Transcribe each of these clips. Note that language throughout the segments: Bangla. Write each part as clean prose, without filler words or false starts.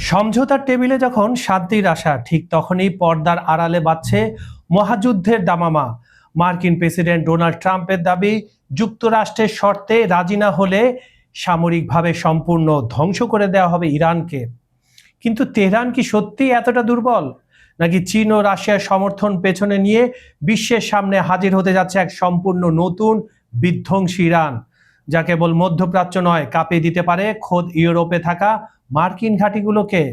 সমঝোতার টেবিলে যখন শান্তির আশা, ঠিক তখনই পর্দার আড়ালে বাজছে মহাযুদ্ধের দামামা। মার্কিন প্রেসিডেন্ট ডোনাল্ড ট্রাম্পের দাবি, যুক্তরাষ্ট্রের শর্তে রাজি না হলে সামরিকভাবে সম্পূর্ণ ধ্বংস করে দেওয়া হবে ইরানকে। কিন্তু তেহরান কি সত্যি এতটা দুর্বল, নাকি চীন ও রাশিয়ার সমর্থন পেছনে নিয়ে বিশ্বের সামনে হাজির হতে যাচ্ছে এক সম্পূর্ণ নতুন বিধ্বংসী ইরান, যা কেবল মধ্যপ্রাচ্য নয়, কাঁপিয়ে দিতে পারে খোদ ইউরোপে থাকা মার্কিন ঘাঁটিগুলোকে।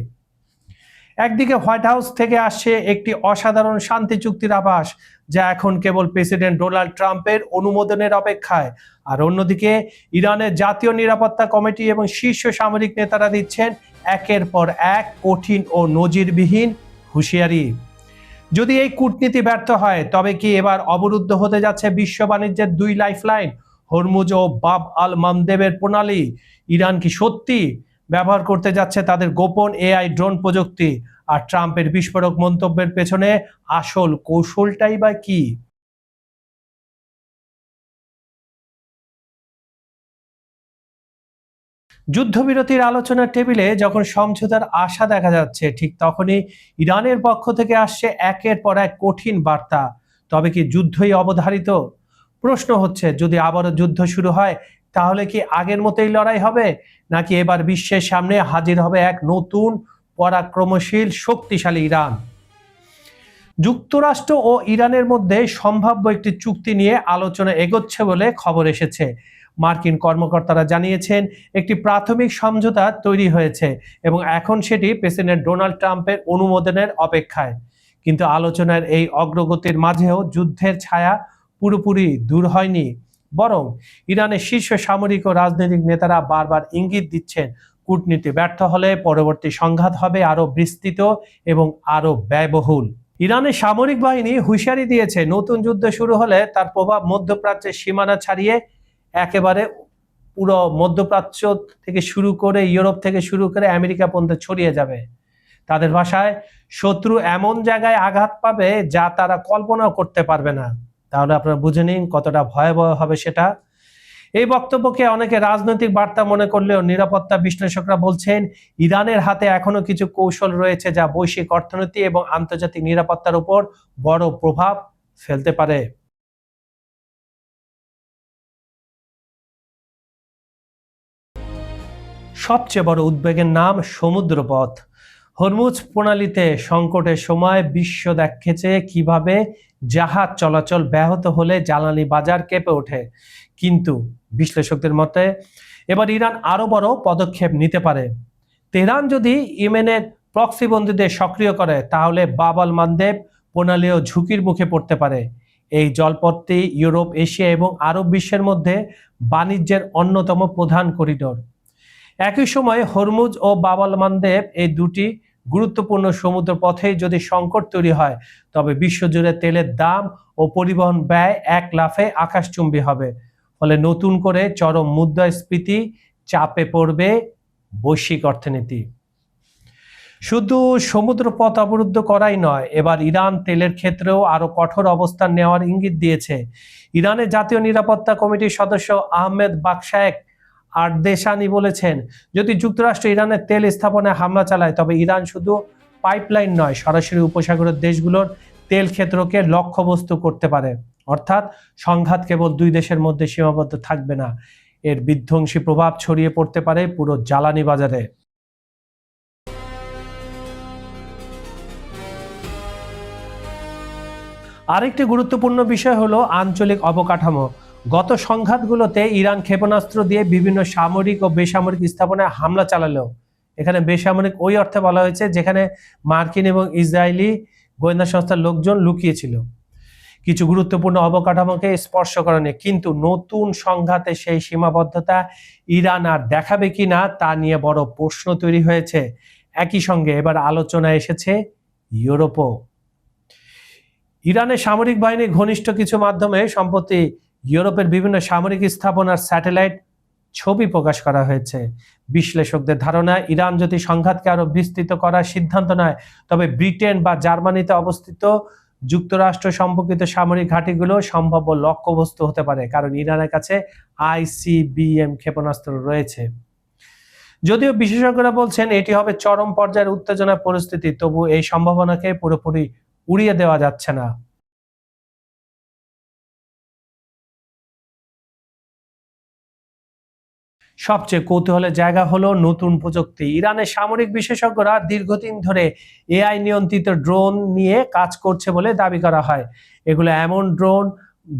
একদিকে হোয়াইট হাউস থেকে আসছে একটি অসাধারণ শান্তি চুক্তির আভাস, যা এখন কেবল প্রেসিডেন্ট ডোনাল্ড ট্রাম্পের অনুমোদনের অপেক্ষায়, আর অন্যদিকে ইরানের জাতীয় নিরাপত্তা কমিটি এবং শীর্ষ সামরিক নেতারা দিচ্ছেন একের পর এক কঠিন ও নজিরবিহীন হুঁশিয়ারি। যদি এই কূটনীতি ব্যর্থ হয়, তবে কি এবার অবরুদ্ধ হতে যাচ্ছে বিশ্ব বাণিজ্যের দুই লাইফলাইন, হরমুজ ও বাব আল মানদেবের প্রণালী? ইরান কি সত্যি ব্যবহার করতে যাচ্ছে তাদের গোপন এআই ড্রোন প্রযুক্তি? আর ট্রাম্পের বিস্ফোরক মন্তব্যের পেছনে আসল কৌশলটাই বা কি? যুদ্ধবিরতির আলোচনার টেবিলে যখন সমঝোতার আশা দেখা যাচ্ছে, ঠিক তখনই ইরানের পক্ষ থেকে আসছে একের পর এক কঠিন বার্তা। তবে কি যুদ্ধই অবধারিত? প্রশ্ন হচ্ছে, যদি আবারও যুদ্ধ শুরু হয়, তাহলে কি আগের মতোই লড়াই হবে, নাকি এবার বিশ্বের সামনে হাজির হবে এক নতুন পরাক্রমশীল শক্তিশালী ইরান? যুক্তরাষ্ট্র ও ইরানের মধ্যে সম্ভাব্য একটি চুক্তি নিয়ে আলোচনা এগোচ্ছে বলে খবর এসেছে। মার্কিন কর্মকর্তারা জানিয়েছেন, একটি প্রাথমিক সমঝোতা তৈরি হয়েছে এবং এখন সেটি প্রেসিডেন্ট ডোনাল্ড ট্রাম্পের অনুমোদনের অপেক্ষায়। কিন্তু আলোচনার এই অগ্রগতির মাঝেও যুদ্ধের ছায়া পুরোপুরি দূর হয়নি। বরং ইরানের শীর্ষ সামরিক ও রাজনৈতিক নেতারা বারবার ইঙ্গিত দিচ্ছেন, কূটনীতি ব্যর্থ হলে পরবর্তী সংঘাত হবে আরো বিস্তৃত এবং আরো ব্যয়বহুল। ইরানের সামরিক বাহিনী হুঁশিয়ারি দিয়েছে, নতুন যুদ্ধ শুরু হলে তার প্রভাব মধ্যপ্রাচ্যের সীমানা ছাড়িয়ে একেবারে পুরো মধ্যপ্রাচ্য থেকে শুরু করে ইউরোপ থেকে শুরু করে আমেরিকা পর্যন্ত ছড়িয়ে যাবে। তাদের ভাষায়, শত্রু এমন জায়গায় আঘাত পাবে যা তারা কল্পনাও করতে পারবে না। তাহলে আপনারা বুঝে নিন কতটা ভয়াবহ হবে সেটা। এই বক্তব্যকে অনেকে রাজনৈতিক বার্তা মনে করলেও নিরাপত্তা বিশ্লেষকরা বলছেন, ইরানের হাতে এখনো কিছু কৌশল রয়েছে যা বৈশ্বিক অর্থনীতি এবং আন্তর্জাতিক নিরাপত্তার উপর বড় প্রভাব ফেলতে পারে। সবচেয়ে বড় উদ্বেগের নাম সমুদ্রপথ। হরমুজ প্রণালীতে সংকটের সময় বিশ্ব দেখেছে কিভাবে জাহাজ চলাচল ব্যাহত হলে জ্বালানি বাজার কেঁপে ওঠে। কিন্তু বিশ্লেষকদের মতে এবার ইরান আরো বড় পদক্ষেপ নিতে পারে। তেহরান যদি ইয়েমেনের প্রক্সিবন্দীদের সক্রিয় করে, তাহলে বাব আল মানদেব প্রণালীও ঝুঁকির মুখে পড়তে পারে। এই জলপথটি ইউরোপ, এশিয়া এবং আরব বিশ্বের মধ্যে বাণিজ্যের অন্যতম প্রধান করিডোর। একই সময়ে হরমুজ ও বাব আল মানদেব, এই দুটি গুরুত্বপূর্ণ সমুদ্র পথে যদি সংকট তৈরি হয়, তবে বিশ্বজুড়ে তেলের দাম ও পরিবহন ব্যয় এক লাফে আকাশচুম্বী হবে। ফলে নতুন করে চরম মুদ্রাস্ফীতি চাপে পড়বে বৈশ্বিক অর্থনীতি। শুধু সমুদ্র পথ অবরুদ্ধ করাই নয়, এবার ইরান তেলের ক্ষেত্রেও আরো কঠোর অবস্থান নেওয়ার ইঙ্গিত দিয়েছে। ইরানের জাতীয় নিরাপত্তা কমিটির সদস্য আহমেদ বাকশায়েক আরদেশানি বলেছেন, যদি যুক্তরাষ্ট্র ইরানের তেল স্থাপনায় হামলা চালায়, তবে ইরান শুধু পাইপলাইন নয়, সরাসরি উপসাগরের দেশগুলোর তেল ক্ষেত্রকে লক্ষ্যবস্তু করতে পারে। অর্থাৎ সংঘাত কেবল দুই দেশের মধ্যে সীমাবদ্ধ থাকবে না, এর বিধ্বংসী প্রভাব ছড়িয়ে পড়তে পারে পুরো জ্বালানি বাজারে। আরেকটি গুরুত্বপূর্ণ বিষয় হলো আঞ্চলিক অবকাঠামো। গত সংঘাতগুলোতে ইরান ক্ষেপণাস্ত্র দিয়ে বিভিন্ন সামরিক ও বেসামরিক স্থাপনায় হামলা চালালেও, এখানে বেসামরিক ওই অর্থে বলা হয়েছে যেখানে মার্কিন এবং ইসরায়েলি গোয়েন্দা সংস্থার লোকজন লুকিয়েছিল, কিছু গুরুত্বপূর্ণ অবকাঠামোকে স্পর্শ করেনি। কিন্তু নতুন সংঘাতে সেই সীমাবদ্ধতা ইরান আর দেখাবে কিনা তা নিয়ে বড় প্রশ্ন তৈরি হয়েছে। একই সঙ্গে এবার আলোচনায় এসেছে ইউরোপও। ইরানের সামরিক বাহিনীর ঘনিষ্ঠ কিছু মাধ্যমে সম্প্রতি ইউরোপের বিভিন্ন সামরিক স্থাপনার স্যাটেলাইট ছবি প্রকাশ করা হয়েছে। বিশ্লেষকদের ধারণা, ইরান যদি সংঘাতকে আরো বিস্তৃত করার সিদ্ধান্ত নেয়, তবে ব্রিটেন বা জার্মানিতে অবস্থিত যুক্তরাষ্ট্র সম্পর্কিত সামরিক ঘাঁটিগুলো সম্ভাব্য লক্ষ্যবস্তু হতে পারে, কারণ ইরানের কাছে ICBM ক্ষেপণাস্ত্র রয়েছে। যদিও বিশেষজ্ঞরা বলছেন এটি হবে চরম পর্যায়ের উত্তেজনার পরিস্থিতি, তবু এই সম্ভাবনাকে পুরোপুরি উড়িয়ে দেওয়া যাচ্ছে না। সবচেয়ে কৌতূহলের জায়গা হলো নতুন প্রযুক্তি। ইরানের সামরিক বিশেষজ্ঞরা দীর্ঘদিন ধরে এআই নিয়ন্ত্রিত ড্রোন নিয়ে কাজ করছে বলে দাবি করা হয়। এগুলো এমন ড্রোন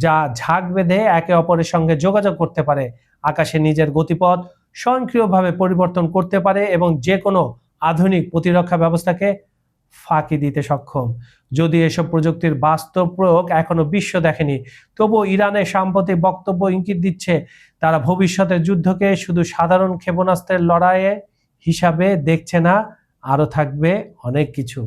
যা ঝাঁক বেঁধে একে অপরের সঙ্গে যোগাযোগ করতে পারে, আকাশে নিজের গতিপথ স্বয়ংক্রিয়ভাবে পরিবর্তন করতে পারে এবং যে কোনো আধুনিক প্রতিরক্ষা ব্যবস্থাকে ফাঁকি দিতে সক্ষম। যদি এসব প্রযুক্তির বাস্তব প্রয়োগ এখনো বিশ্ব দেখেনি, তবুও ইরানের সাম্প্রতিক বক্তব্য ইঙ্গিত দিচ্ছে তারা ভবিষ্যতের যুদ্ধকে শুধু সাধারণ ক্ষেপণাস্ত্রের লড়াইয়ে হিসাবে দেখছে না, আরো থাকবে অনেক কিছু।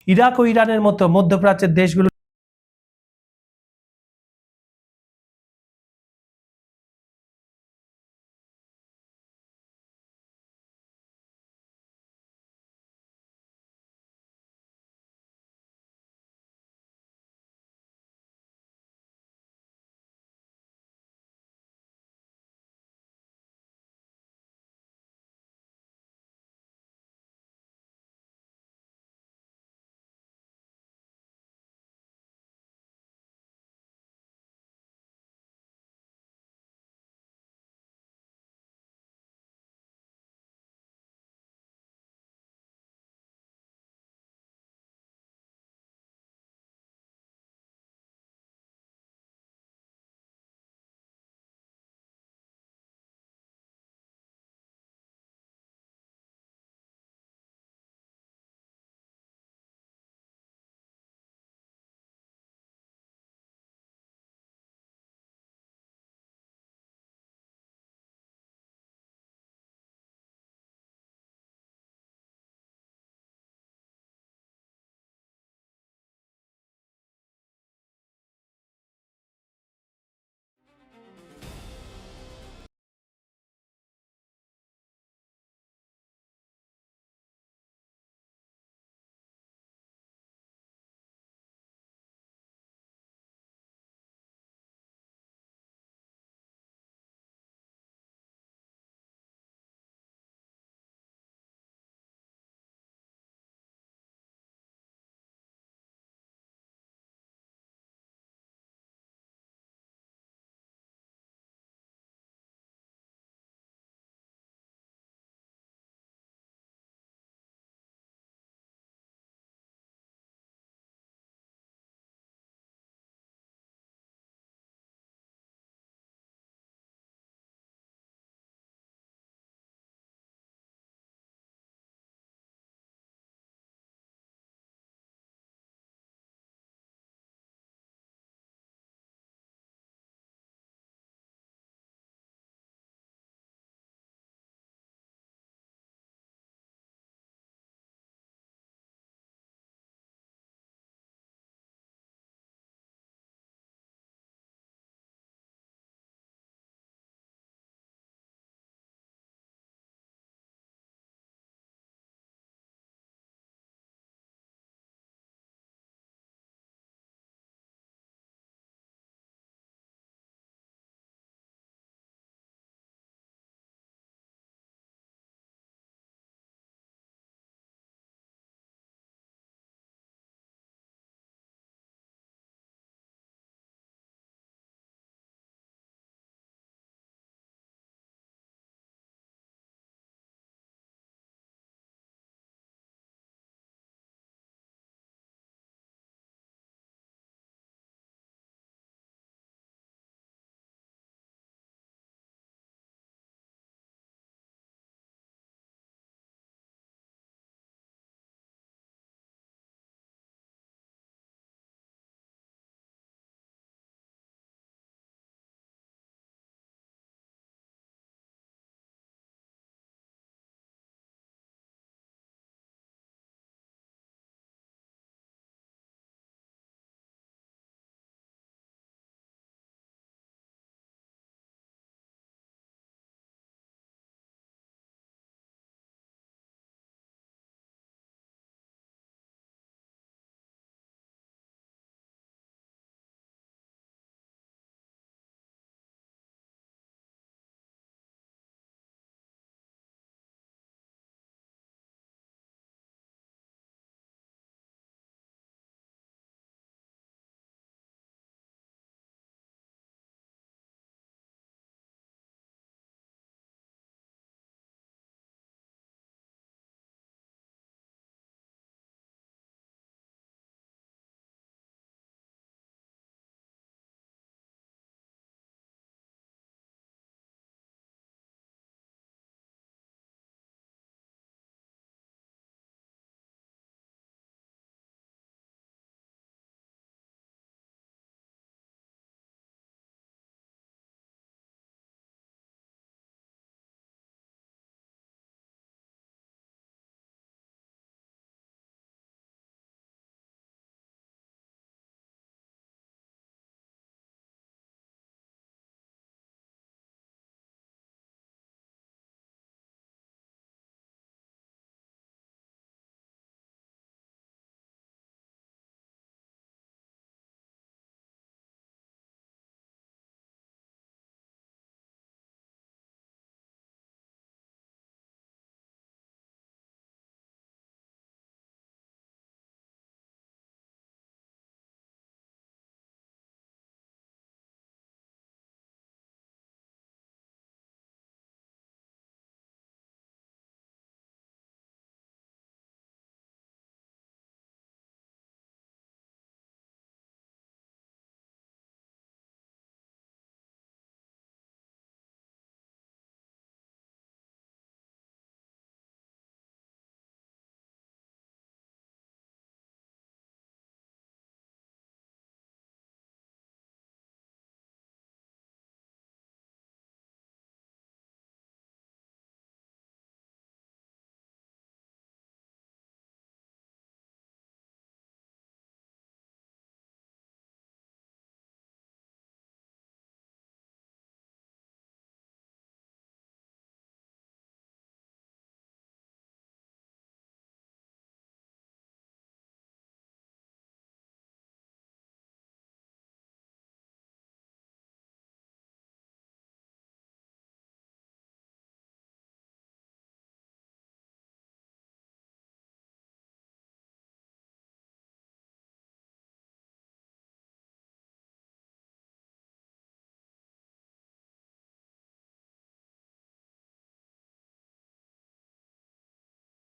ইরাক ও ইরানের মতো মধ্যপ্রাচ্যের দেশগুলো